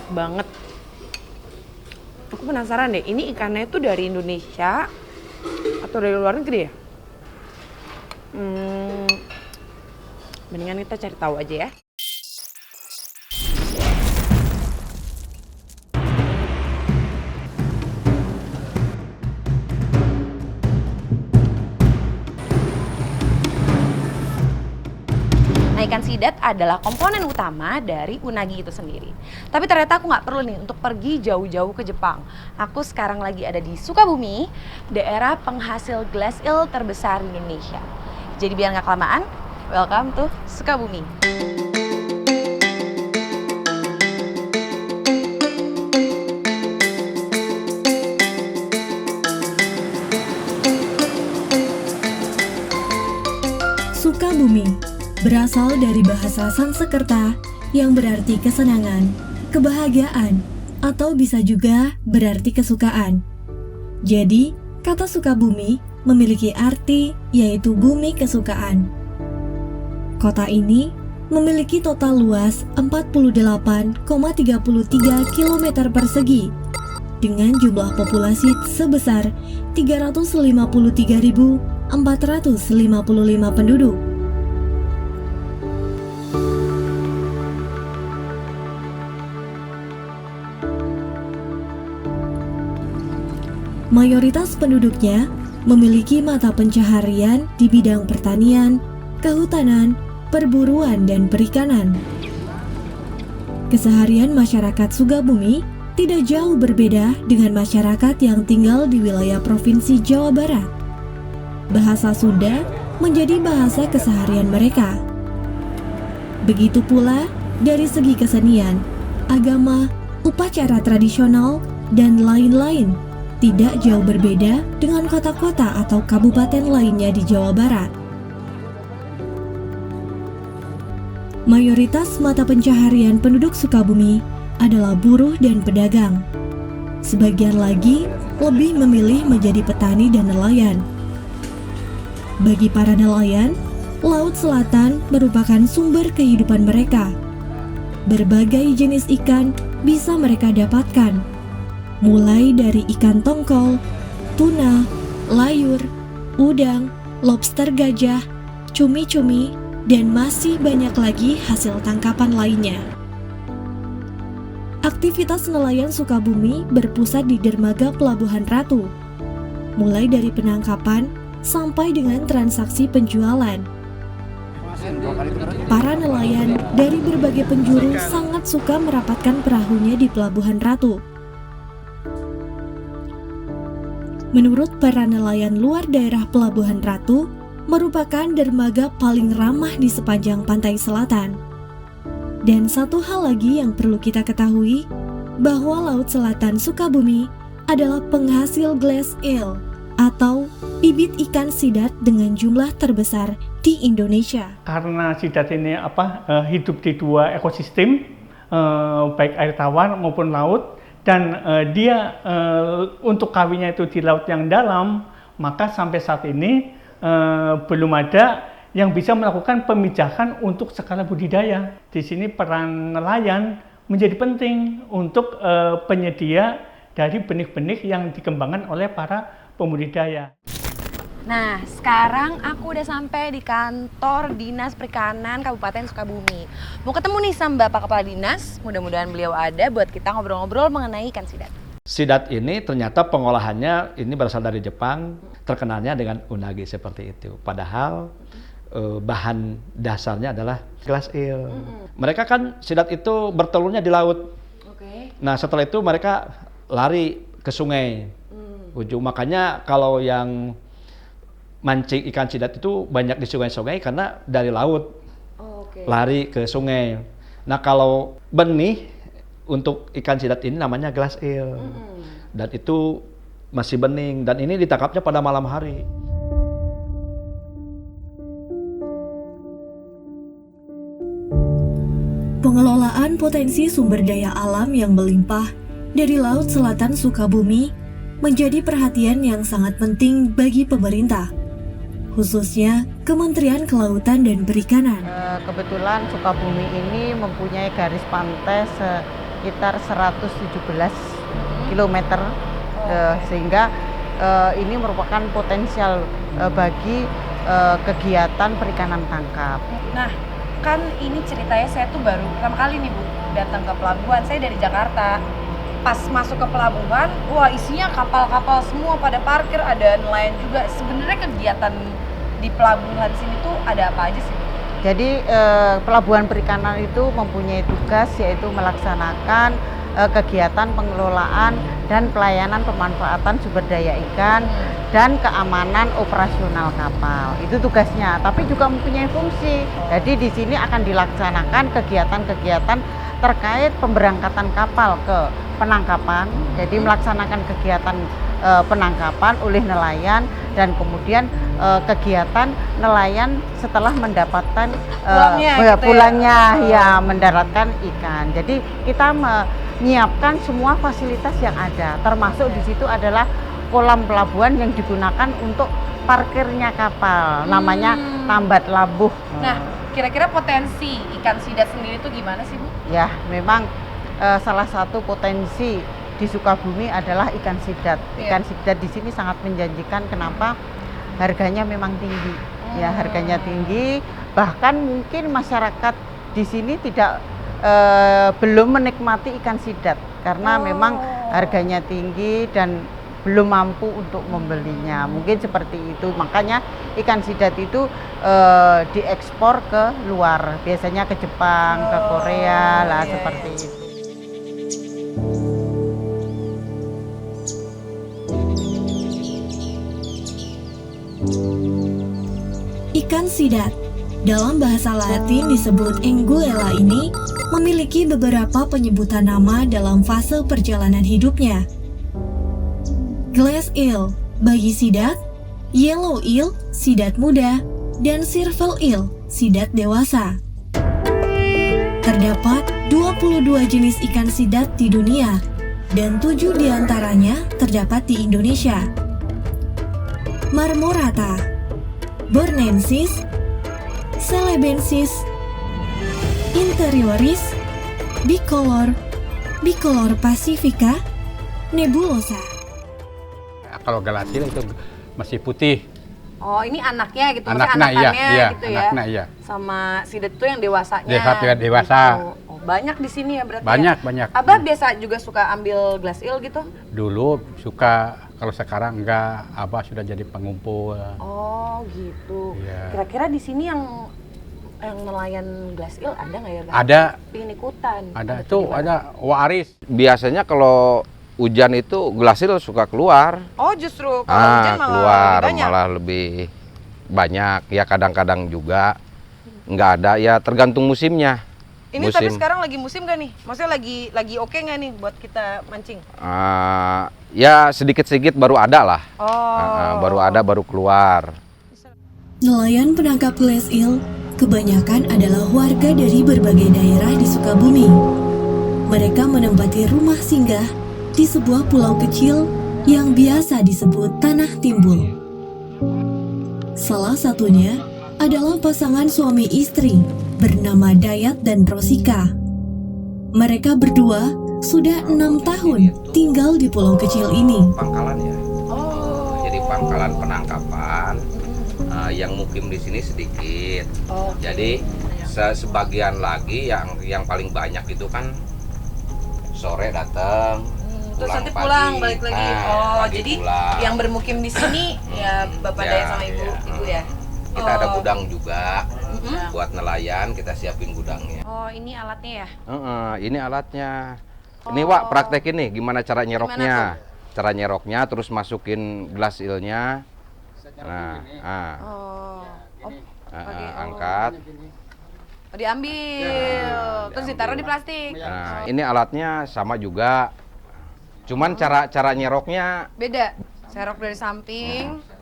enak banget. Aku penasaran deh, ini ikannya itu dari Indonesia atau dari luar negeri ya? Mendingan kita cari tahu aja ya. Nah, ikan sidat adalah komponen utama dari unagi itu sendiri. Tapi ternyata aku nggak perlu nih untuk pergi jauh-jauh ke Jepang. Aku sekarang lagi ada di Sukabumi, daerah penghasil glass eel terbesar di Indonesia. Jadi biar nggak kelamaan, welcome to Sukabumi. Sukabumi berasal dari bahasa Sanskerta yang berarti kesenangan, kebahagiaan, atau bisa juga berarti kesukaan. Jadi, kata Sukabumi memiliki arti yaitu bumi kesukaan. Kota ini memiliki total luas 48,33 km persegi dengan jumlah populasi sebesar 353.455 penduduk. Mayoritas penduduknya memiliki mata pencaharian di bidang pertanian, kehutanan, perburuan, dan perikanan. Keseharian masyarakat Sukabumi tidak jauh berbeda dengan masyarakat yang tinggal di wilayah Provinsi Jawa Barat. Bahasa Sunda menjadi bahasa keseharian mereka. Begitu pula dari segi kesenian, agama, upacara tradisional, dan lain-lain tidak jauh berbeda dengan kota-kota atau kabupaten lainnya di Jawa Barat. Mayoritas mata pencaharian penduduk Sukabumi adalah buruh dan pedagang. Sebagian lagi lebih memilih menjadi petani dan nelayan. Bagi para nelayan, Laut Selatan merupakan sumber kehidupan mereka. Berbagai jenis ikan bisa mereka dapatkan, mulai dari ikan tongkol, tuna, layur, udang, lobster gajah, cumi-cumi, dan masih banyak lagi hasil tangkapan lainnya. Aktivitas nelayan Sukabumi berpusat di dermaga Pelabuhan Ratu, mulai dari penangkapan sampai dengan transaksi penjualan. Para nelayan dari berbagai penjuru sangat suka merapatkan perahunya di Pelabuhan Ratu. Menurut para nelayan luar daerah Pelabuhan Ratu, merupakan dermaga paling ramah di sepanjang pantai selatan. Dan satu hal lagi yang perlu kita ketahui, bahwa Laut Selatan Sukabumi adalah penghasil glass eel atau bibit ikan sidat dengan jumlah terbesar di Indonesia. Karena sidat ini hidup di dua ekosistem, baik air tawar maupun laut, dan dia untuk kawinnya itu di laut yang dalam, maka sampai saat ini belum ada yang bisa melakukan pemijahan untuk skala budidaya. Di sini peran nelayan menjadi penting untuk penyedia dari benih-benih yang dikembangkan oleh para pembudidaya. Nah, sekarang aku udah sampai di kantor Dinas Perikanan Kabupaten Sukabumi. Mau ketemu nih sama Bapak Kepala Dinas, mudah-mudahan beliau ada buat kita ngobrol-ngobrol mengenai ikan sidat. Sidat ini ternyata pengolahannya ini berasal dari Jepang, terkenalnya dengan unagi seperti itu. Padahal bahan dasarnya adalah glass eel. Mereka kan sidat itu bertelurnya di laut. Nah, setelah itu mereka lari ke sungai. Makanya kalau yang mancing ikan sidat itu banyak di sungai-sungai karena dari laut lari ke sungai. Nah, kalau benih untuk ikan sidat ini namanya glass eel. Dan itu masih bening dan ini ditangkapnya pada malam hari. Pengelolaan potensi sumber daya alam yang melimpah dari Laut Selatan Sukabumi menjadi perhatian yang sangat penting bagi pemerintah, khususnya Kementerian Kelautan dan Perikanan. Kebetulan Sukabumi ini mempunyai garis pantai sekitar 117 km, sehingga ini merupakan potensial bagi kegiatan perikanan tangkap. Nah, kan ini ceritanya saya tuh baru pertama kali nih Bu datang ke pelabuhan. Saya dari Jakarta. Pas masuk ke pelabuhan, wah isinya kapal-kapal semua pada parkir, ada nelayan juga. Sebenarnya kegiatan di pelabuhan sini tuh ada apa aja sih? Jadi pelabuhan perikanan itu mempunyai tugas yaitu melaksanakan kegiatan pengelolaan dan pelayanan pemanfaatan sumber daya ikan dan keamanan operasional kapal. Itu tugasnya, tapi juga mempunyai fungsi. Jadi di sini akan dilaksanakan kegiatan-kegiatan terkait pemberangkatan kapal ke penangkapan. Jadi melaksanakan kegiatan penangkapan oleh nelayan dan kemudian kegiatan nelayan setelah mendapatkan pulangnya ya mendaratkan ikan. Jadi kita menyiapkan semua fasilitas yang ada, termasuk di situ adalah kolam pelabuhan yang digunakan untuk parkirnya kapal, namanya tambat labuh. Nah, kira-kira potensi ikan sidat sendiri itu gimana sih Bu? Ya, memang salah satu potensi di Sukabumi adalah ikan sidat. Ikan sidat di sini sangat menjanjikan. Kenapa? Harganya memang tinggi. Ya, harganya tinggi. Bahkan mungkin masyarakat di sini belum menikmati ikan sidat karena memang harganya tinggi dan belum mampu untuk membelinya. Mungkin seperti itu. Makanya ikan sidat itu diekspor ke luar. Biasanya ke Jepang, ke Korea lah seperti itu. Ikan sidat, dalam bahasa Latin disebut Enguela ini, memiliki beberapa penyebutan nama dalam fase perjalanan hidupnya. Glass eel bagi sidat, yellow eel sidat muda, dan silver eel sidat dewasa. Terdapat 22 jenis ikan sidat di dunia, dan 7 diantaranya terdapat di Indonesia. Marmorata, Bornensis, Celebensis, Interioris, Bicolor, Bicolor pacifica, Nebulosa. Kalau galasil itu masih putih. Oh, ini anaknya gitu, Anaknya, maksudnya anakannya iya, gitu ya. anaknya, iya. Sama sidat itu yang dewasanya. Dewasa. Gitu. Oh, banyak di sini ya berarti. Banyak, ya? banyak. Abah biasa juga suka ambil glass eel gitu? Dulu suka, kalau sekarang enggak. Abah sudah jadi pengumpul. Oh, gitu. Iya. Kira-kira di sini yang nelayan glass eel ada nggak ya? Ada. Pengen ikutan. Ada itu, ada waris. Biasanya kalau hujan itu glasil suka keluar. Oh, justru kalau hujan malah keluar, lebih banyak. malah lebih banyak. Ya kadang-kadang juga nggak ada. Ya tergantung musimnya. Ini tapi sekarang lagi musim gak nih? Maksudnya lagi oke nggak nih buat kita mancing? Ya sedikit-sedikit baru ada lah. Baru ada, baru keluar. Nelayan penangkap glass eel kebanyakan adalah warga dari berbagai daerah di Sukabumi. Mereka menempati rumah singgah di sebuah pulau kecil yang biasa disebut Tanah Timbul. Salah satunya adalah pasangan suami istri bernama Dayat dan Rosika. Mereka berdua sudah 6 tahun tinggal di pulau kecil ini. Pangkalan ya. Jadi pangkalan penangkapan yang mukim di sini sedikit. Jadi sebagian lagi yang paling banyak itu kan sore datang. Terus nanti pulang balik lagi. Jadi pulang. yang bermukim di sini ya Bapak Dayat sama Ibu ya. Kita ada gudang juga buat nelayan, kita siapin gudangnya. Oh, ini alatnya ya? Ini alatnya. Ini Wak, praktekin nih gimana cara nyeroknya. Cara nyeroknya terus masukin glass eel-nya. Angkat. Oh, diambil. Terus ditaruh di plastik. Nah, ini alatnya sama juga. Cuman cara nyeroknya beda. Serok dari samping.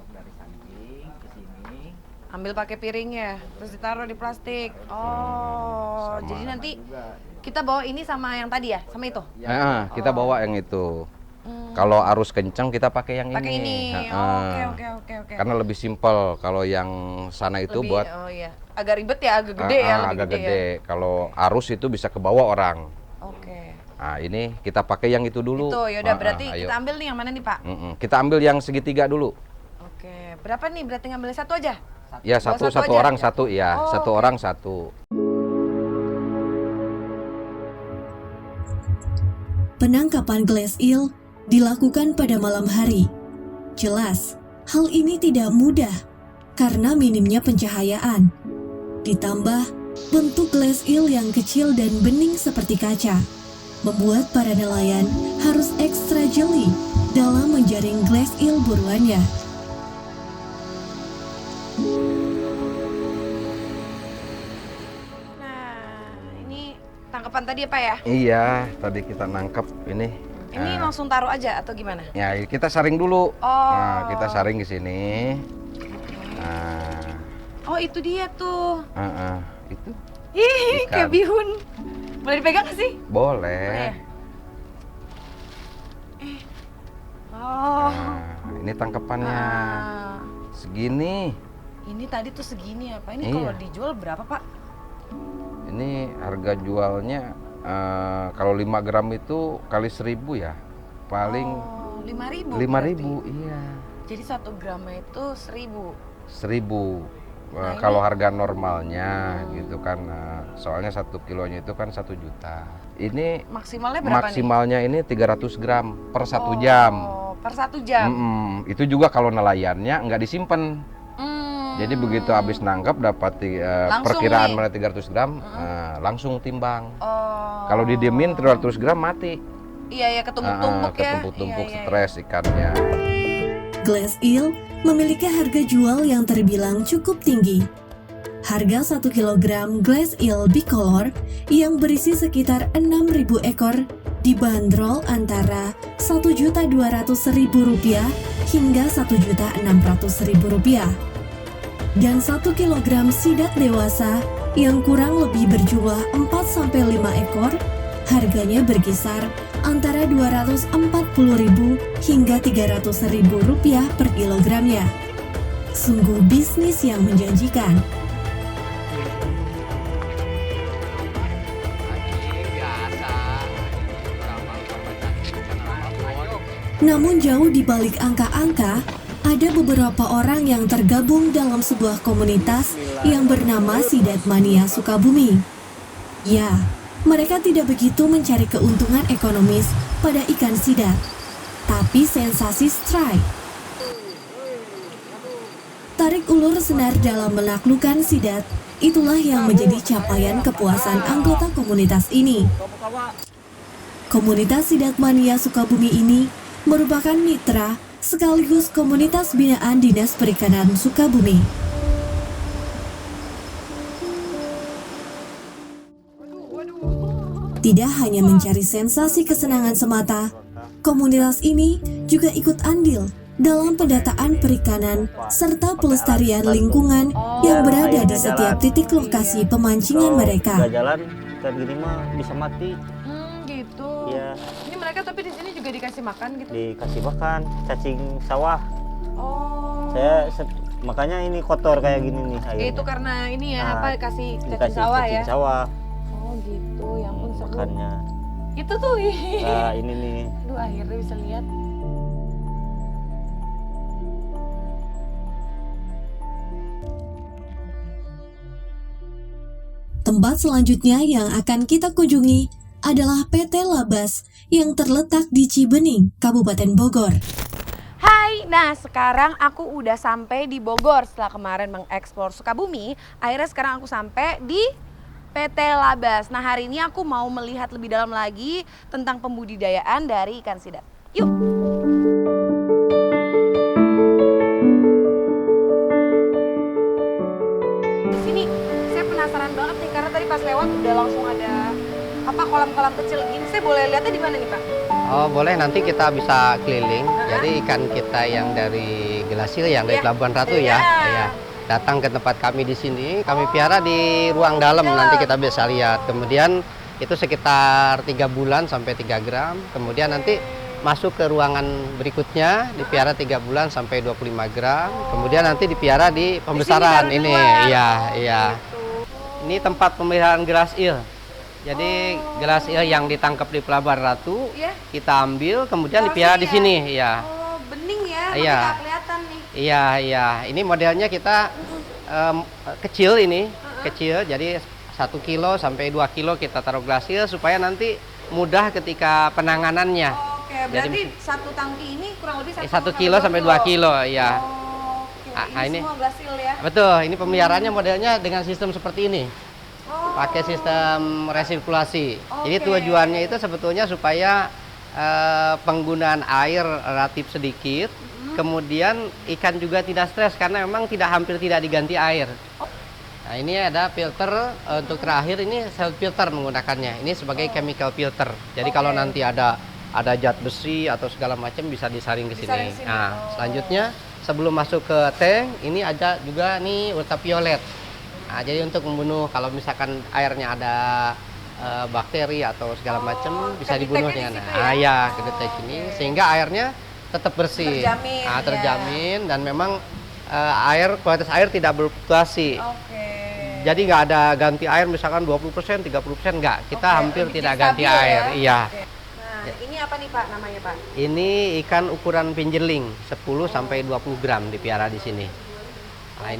Ambil pakai piringnya, terus ditaruh di plastik. Oh, sama. Jadi nanti kita bawa ini sama yang tadi ya, sama itu? Kita bawa yang itu. Kalau arus kencang kita pakai yang pakai ini. Oke. Karena lebih simpel. Kalau yang sana itu lebih, buat. Oh iya. Agak ribet ya, agak gede ya. Agak gede. Ya. Kalau arus itu bisa ke bawah orang. Oke. Nah, ini kita pakai yang itu dulu. Itu, yaudah berarti ayo. kita ambil nih yang mana nih Pak? Kita ambil yang segitiga dulu. Oke, berapa nih? Berarti ngambil satu aja? Ya, Oh, satu aja? orang satu ya, Oh, satu oke. orang satu. Penangkapan glass eel dilakukan pada malam hari. Jelas, hal ini tidak mudah karena minimnya pencahayaan. Ditambah, bentuk glass eel yang kecil dan bening seperti kaca, membuat para nelayan harus ekstra jeli dalam menjaring glass eel buruannya. Nah, ini tangkapan tadi apa ya? Iya, tadi kita nangkep ini. Ini langsung taruh aja atau gimana? Ya, kita saring dulu. Oh. Nah, kita saring di sini. Nah, Oh, itu dia tuh. itu Ih, Ikan. kayak bihun. Boleh dipegang nggak sih? boleh. Oh. Nah, ini tangkapannya. Ah. Segini. Ini tadi tuh segini apa? Ini Iya. kalau dijual berapa, Pak? Ini harga jualnya kalau 5 gram itu kali 1.000 ya. Paling Oh, 5.000. 5.000, iya. Jadi 1 gramnya itu 1.000. 1.000. Nah, Kalau harga normalnya gitu kan, soalnya 1 kilonya itu kan 1 juta. Ini Maksimalnya berapa maksimalnya ini 300 gram per nih? 1 jam. Per 1 jam. Itu juga kalau nelayannya nggak disimpan. Hmm. Jadi begitu habis nangkap dapat Langsung perkiraan nih. mana 300 gram, langsung timbang. Oh. Kalau didiemin 300 gram mati. Iya, ketumpuk-tumpuk ya. Ketumpuk-tumpuk Iya. stres ikannya. Glass eel memiliki harga jual yang terbilang cukup tinggi. Harga 1 kg glass eel bicolor yang berisi sekitar 6.000 ekor dibanderol antara Rp1.200.000 hingga Rp1.600.000. Dan 1 kg sidat dewasa yang kurang lebih berjumlah 4-5 ekor, harganya berkisar antara Rp240.000 hingga Rp300.000 per kilogramnya. Sungguh bisnis yang menjanjikan. Namun jauh di balik angka-angka, ada beberapa orang yang tergabung dalam sebuah komunitas yang bernama Sidat Mania Sukabumi. Ya, mereka tidak begitu mencari keuntungan ekonomis pada ikan sidat, tapi sensasi strike. Tarik ulur senar dalam menaklukkan sidat, itulah yang menjadi capaian kepuasan anggota komunitas ini. Komunitas Sidat Mania Sukabumi ini merupakan mitra sekaligus komunitas binaan Dinas Perikanan Sukabumi. Tidak hanya mencari sensasi kesenangan semata, komunitas ini juga ikut andil dalam pendataan perikanan serta pelestarian lingkungan yang berada di setiap titik lokasi pemancingan mereka. Nggak jalan ikan gini mah bisa mati. Gitu. Iya, Ini mereka tapi di sini juga dikasih makan gitu. dikasih makan cacing sawah. Oh. Makanya ini kotor kayak gini nih airnya. Itu karena ini ya, Nah, apa kasih cacing Dikasih sawah cacing ya. sawah. Oh gitu, ya ampun seru. Makannya. Itu tuh. Nah, ini nih. Aduh, akhirnya bisa lihat. Tempat selanjutnya yang akan kita kunjungi adalah PT Labas yang terletak di Cibening, Kabupaten Bogor. Hai, nah sekarang aku udah sampai di Bogor setelah kemarin mengeksplor Sukabumi. Akhirnya sekarang aku sampai di PT Labas. Nah hari ini aku mau melihat lebih dalam lagi tentang pembudidayaan dari ikan sidat. Yuk! Di sini saya penasaran banget nih karena tadi pas lewat udah langsung ada apa kolam-kolam kecil gini. Saya boleh lihatnya di mana nih Pak? Oh boleh, nanti kita bisa keliling. Jadi ikan kita yang dari Gelasil, yang dari Iya. Pelabuhan Ratu Iya. ya, datang ke tempat kami di sini. Kami piara di ruang dalam, nanti kita bisa lihat. Kemudian itu sekitar 3 bulan sampai 3 gram. Kemudian nanti masuk ke ruangan berikutnya, dipiara 3 bulan sampai 25 gram. Kemudian nanti dipiara di pembesaran baru di ini. luar. Iya. Ini tempat pemeliharaan Gelasil. Jadi gelas eel yang ditangkap di Pelabuhan Ratu, Iya. kita ambil, kemudian Diolah dipelihara di sini sini, ya. Oh, bening ya, Iya. makanya nggak kelihatan nih. Iya, iya. Ini modelnya kita kecil ini, kecil. Jadi 1 kilo sampai 2 kilo kita taruh gelas eel supaya nanti mudah ketika penanganannya. Oke, berarti satu tangki ini kurang lebih 1 kilo sampai 2 kilo, ya. Oke, ini semua gelas eel ya. Betul, ini pemeliharaannya modelnya dengan sistem seperti ini. Oh. Pakai sistem resirkulasi. Jadi Oke. tujuannya itu sebetulnya supaya penggunaan air relatif sedikit, kemudian ikan juga tidak stres karena memang hampir tidak diganti air. Nah, ini ada filter untuk terakhir, ini self filter menggunakannya. Ini sebagai chemical filter. Jadi kalau nanti ada zat besi atau segala macam bisa disaring ke Disaring sini. sini. Nah, Oh. selanjutnya sebelum masuk ke tank, ini ada juga nih ultraviolet. Nah, jadi untuk membunuh kalau misalkan airnya ada bakteri atau segala macam bisa dibunuh kedeteknya dengan di situ ya? ya kedetek ini sehingga airnya tetap bersih. Terjamin, ya. Terjamin dan memang kualitas air tidak berfluktuasi. Oke. Jadi nggak ada ganti air misalkan 20%, 30% nggak. Kita Oke, hampir lebih tidak stabil ganti ya? air. Iya. Oke. Nah, ini apa nih Pak namanya Pak? Ini ikan ukuran pinjerling 10 sampai 20 gram dipiara di sini. Nah,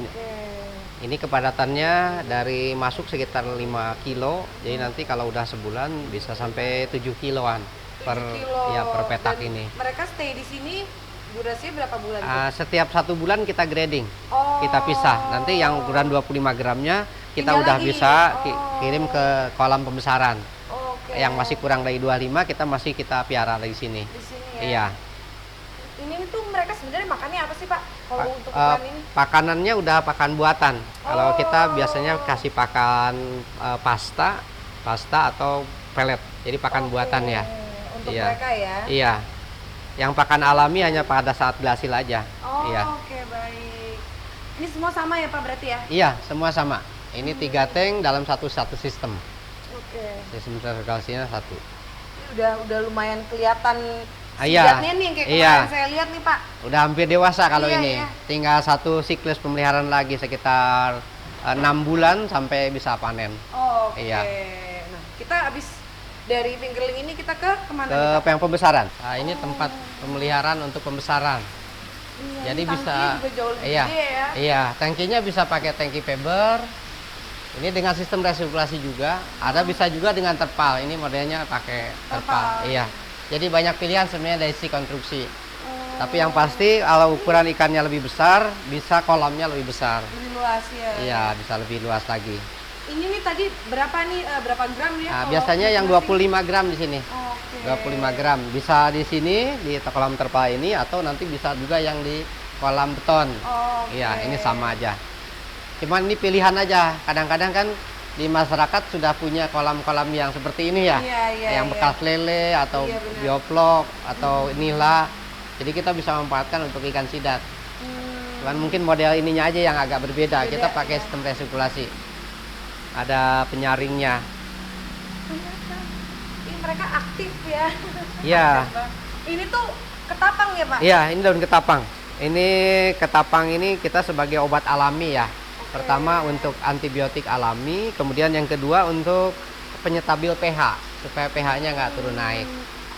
ini kepadatannya dari masuk sekitar 5 kilo. Jadi nanti kalau udah sebulan bisa sampai 7 kiloan per petak Dan ini. Mereka stay di sini durasinya berapa bulan? Setiap 1 bulan kita grading. Oh. Kita pisah. Nanti yang ukuran 25 gramnya kita Tinggal udah lagi. bisa kirim ke kolam pembesaran. Oke. Yang masih kurang dari 25 kita piara di sini. Di sini ya. Iya. Ini tuh mereka sebenarnya makannya apa sih Pak? Kalau untuk ukuran ini? Pakanannya udah pakan buatan. Kalau Oh. kita biasanya kasih pakan pasta atau pelet. Jadi pakan buatan ya. Untuk Iya. mereka ya. Iya. Yang pakan alami hanya pada saat glasil aja. Oh, Iya. oke baik. Ini semua sama ya Pak berarti ya? Iya, semua sama. Ini 3 tank dalam satu sistem. Oke. Sistem sirkulasinya 1. Ini udah lumayan kelihatan Iya. sidatnya nih yang kayak Iya. kemarin saya lihat nih Pak. Udah hampir dewasa kalau Iya, ini. iya. Tinggal satu siklus pemeliharaan lagi sekitar 6 bulan sampai bisa panen. Oh, oke. Iya. Nah, kita habis dari fingerling ini kita ke kemana Ke nih, Pak? yang pembesaran. Nah, ini tempat pemeliharaan untuk pembesaran. Iya, Jadi ini bisa tangkinya juga jauh lebih iya. gede ya. Iya, tangkinya bisa pakai tangki Faber. Ini dengan sistem resirkulasi juga. Ada bisa juga dengan terpal. Ini modelnya pakai terpal. Iya. Jadi banyak pilihan sebenarnya dari si konstruksi. Tapi yang pasti kalau ukuran ikannya lebih besar, bisa kolamnya lebih besar. Lebih luas ya. Iya, bisa lebih luas lagi. Ini nih tadi berapa nih berapa gram ya? Nah, kalau biasanya yang masing-masing? 25 gram di sini. Oke. 25 gram. Bisa di sini di kolam terpal ini atau nanti bisa juga yang di kolam beton. Oke. Iya, ini sama aja. Cuman ini pilihan aja. Kadang-kadang kan di masyarakat sudah punya kolam-kolam yang seperti ini ya. Iya, iya, yang iya. bekas lele atau Iya, benar. bioflok atau nila. Jadi kita bisa memanfaatkan untuk ikan sidat. Cuman mungkin model ininya aja yang agak berbeda. Kita pakai sistem resirkulasi. Ada penyaringnya. Ini mereka aktif ya. Iya. Ini tuh ketapang ya Pak? Iya, ini daun ketapang. Ini ketapang ini kita sebagai obat alami ya. Pertama untuk antibiotik alami, kemudian yang kedua untuk penyetabil pH supaya pH-nya nggak turun naik.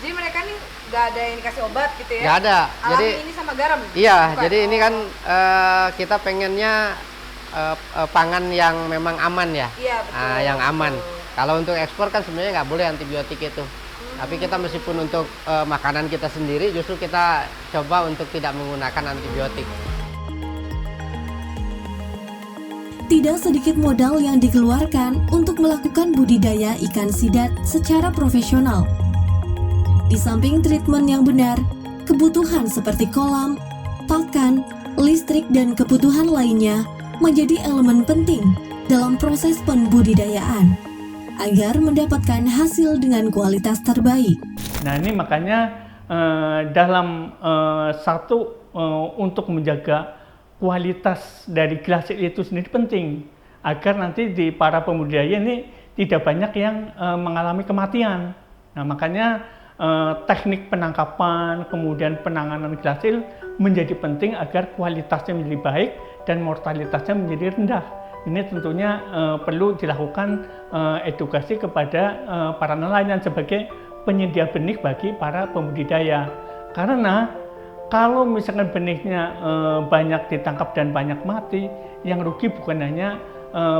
Jadi mereka nih nggak ada yang dikasih obat gitu ya? Nggak ada. Alami Jadi ini sama garam? iya, Bukan? jadi ini kan Oh. kita pengennya pangan yang memang aman ya. Iya, betul. Yang aman. Kalau untuk ekspor kan sebenarnya nggak boleh antibiotik itu. Tapi kita meskipun untuk makanan kita sendiri justru kita coba untuk tidak menggunakan antibiotik. Tidak sedikit modal yang dikeluarkan untuk melakukan budidaya ikan sidat secara profesional. Di samping treatment yang benar, kebutuhan seperti kolam, pakan, listrik, dan kebutuhan lainnya menjadi elemen penting dalam proses pembudidayaan agar mendapatkan hasil dengan kualitas terbaik. Nah ini makanya dalam untuk menjaga kualitas dari gelas eel itu sendiri penting agar nanti di para pembudidaya ini tidak banyak yang mengalami kematian. Nah makanya teknik penangkapan kemudian penanganan gelas eel menjadi penting agar kualitasnya menjadi baik dan mortalitasnya menjadi rendah Ini tentunya perlu dilakukan edukasi kepada para nelayan sebagai penyedia benih bagi para pembudidaya. Karena kalau misalkan benihnya banyak ditangkap dan banyak mati, yang rugi bukan hanya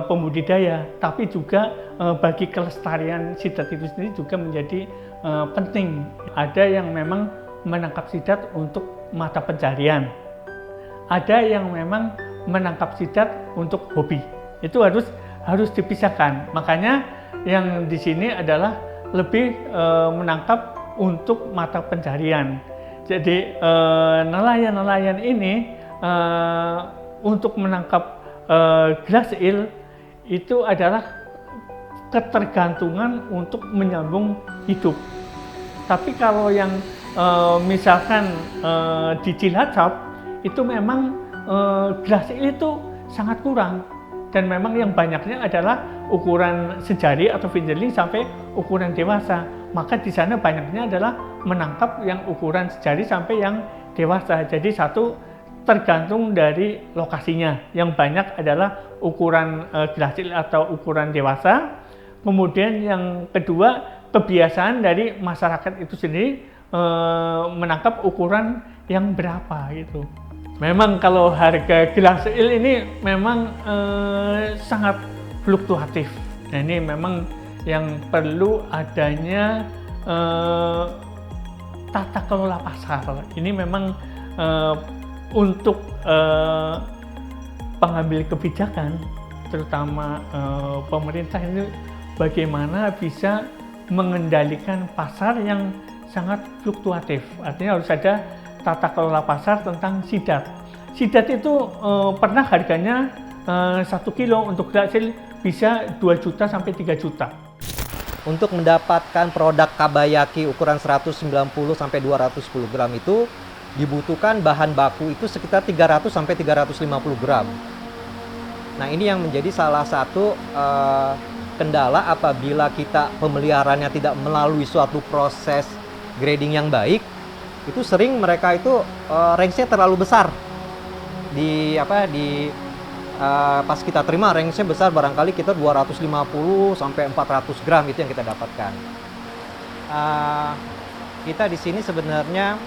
pembudidaya, tapi juga bagi kelestarian sidat itu sendiri juga menjadi penting. Ada yang memang menangkap sidat untuk mata pencarian, ada yang memang menangkap sidat untuk hobi. Itu harus dipisahkan. Makanya yang di sini adalah lebih menangkap untuk mata pencarian. Jadi nelayan-nelayan ini untuk menangkap glass eel itu adalah ketergantungan untuk menyambung hidup. Tapi kalau yang misalkan di Cilacap itu memang glass eel itu sangat kurang, dan memang yang banyaknya adalah ukuran sejari atau fingerling sampai ukuran dewasa. Maka di sana banyaknya adalah menangkap yang ukuran sejari sampai yang dewasa. Jadi satu tergantung dari lokasinya. Yang banyak adalah ukuran glass eel atau ukuran dewasa. Kemudian yang kedua, kebiasaan dari masyarakat itu sendiri menangkap ukuran yang berapa gitu. Memang kalau harga glass eel ini memang sangat fluktuatif. Nah, ini memang yang perlu adanya tata kelola pasar. Ini memang untuk pengambil kebijakan, terutama pemerintah ini bagaimana bisa mengendalikan pasar yang sangat fluktuatif. Artinya harus ada tata kelola pasar tentang sidat. Sidat itu pernah harganya 1 kilo untuk glass eel bisa 2 juta sampai 3 juta. Untuk mendapatkan produk kabayaki ukuran 190 sampai 210 gram itu dibutuhkan bahan baku itu sekitar 300 sampai 350 gram. Nah, ini yang menjadi salah satu kendala apabila kita pemeliharaannya tidak melalui suatu proses grading yang baik. Itu sering mereka itu range-nya terlalu besar. Pas kita terima range-nya besar, barangkali kita 250 sampai 400 gram itu yang kita dapatkan. Kita di sini sebenarnya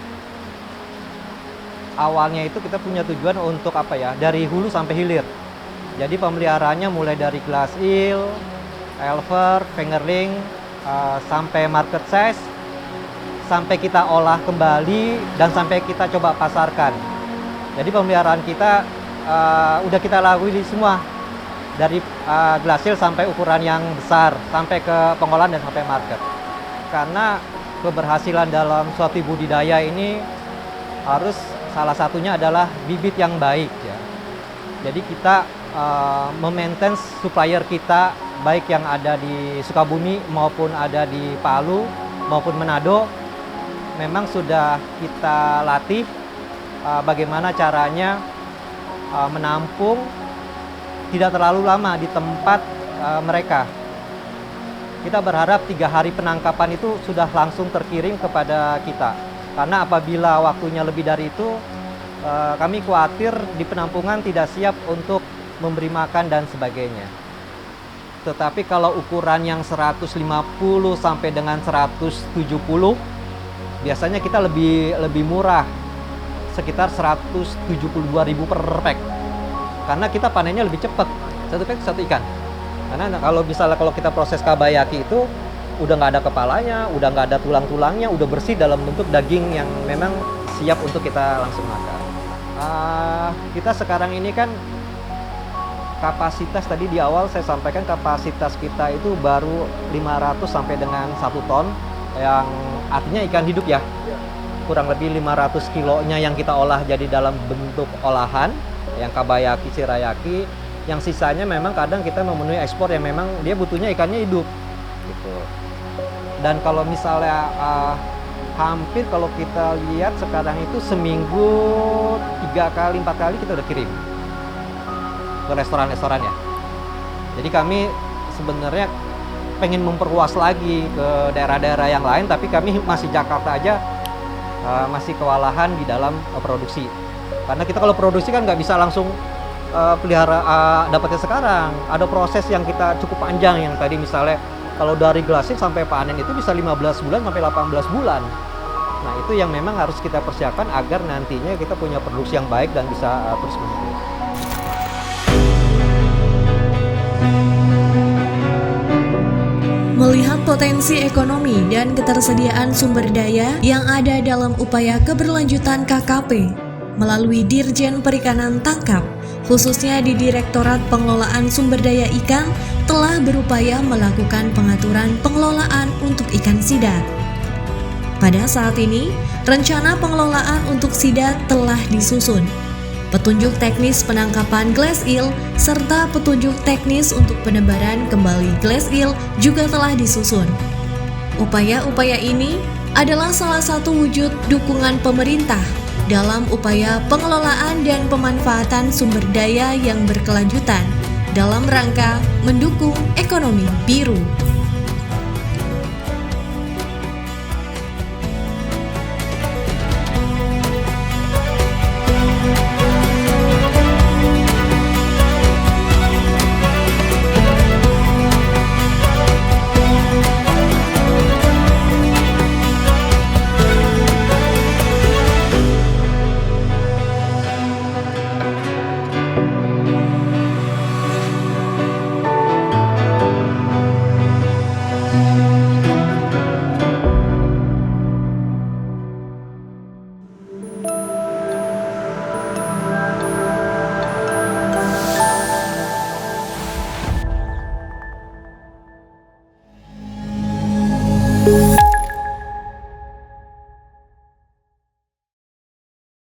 awalnya itu kita punya tujuan untuk dari hulu sampai hilir. Jadi pemeliharaannya mulai dari glass eel, elver, fingerling, sampai market size, sampai kita olah kembali dan sampai kita coba pasarkan. Jadi pemeliharaan kita udah kita lalui semua, dari glass eel sampai ukuran yang besar, sampai ke pengolahan dan sampai market. Karena keberhasilan dalam suatu budidaya ini harus salah satunya adalah bibit yang baik ya. Jadi kita memaintain supplier kita, baik yang ada di Sukabumi maupun ada di Palu maupun Manado, memang sudah kita latih bagaimana caranya menampung tidak terlalu lama di tempat mereka. Kita berharap 3 hari penangkapan itu sudah langsung terkirim kepada kita. Karena apabila waktunya lebih dari itu, kami khawatir di penampungan tidak siap untuk memberi makan dan sebagainya. Tetapi kalau ukuran yang 150 sampai dengan 170, biasanya kita lebih murah, sekitar 172.000 per pack. Karena kita panennya lebih cepat, 1 pack 1 ikan. Karena kalau kita proses kabayaki itu udah nggak ada kepalanya, udah nggak ada tulang-tulangnya, udah bersih dalam bentuk daging yang memang siap untuk kita langsung makan. Kita sekarang ini kan kapasitas, tadi di awal saya sampaikan kapasitas kita itu baru 500 sampai dengan 1 ton, yang artinya ikan hidup ya. Kurang lebih 500 kilonya yang kita olah jadi dalam bentuk olahan, yang kabayaki, shirayaki. Yang sisanya memang kadang kita memenuhi ekspor yang memang dia butuhnya ikannya hidup gitu. Dan kalau misalnya hampir kalau kita lihat sekarang itu seminggu 3 kali 4 kali kita udah kirim ke restoran-restoran ya. Jadi kami sebenarnya pengen memperluas lagi ke daerah-daerah yang lain, tapi kami masih Jakarta aja masih kewalahan di dalam produksi. Karena kita kalau produksi kan nggak bisa langsung dapatnya sekarang. Ada proses yang kita cukup panjang yang tadi misalnya kalau dari glass eel sampai panen itu bisa 15 bulan sampai 18 bulan. Nah, itu yang memang harus kita persiapkan agar nantinya kita punya produksi yang baik dan bisa terus menerus. Melihat potensi ekonomi dan ketersediaan sumber daya yang ada dalam upaya keberlanjutan KKP melalui Dirjen Perikanan Tangkap, khususnya di Direktorat Pengelolaan Sumber Daya Ikan, telah berupaya melakukan pengaturan pengelolaan untuk ikan sidat. Pada saat ini, rencana pengelolaan untuk sidat telah disusun. Petunjuk teknis penangkapan glass eel serta petunjuk teknis untuk penebaran kembali glass eel juga telah disusun. Upaya-upaya ini adalah salah satu wujud dukungan pemerintah dalam upaya pengelolaan dan pemanfaatan sumber daya yang berkelanjutan dalam rangka mendukung ekonomi biru.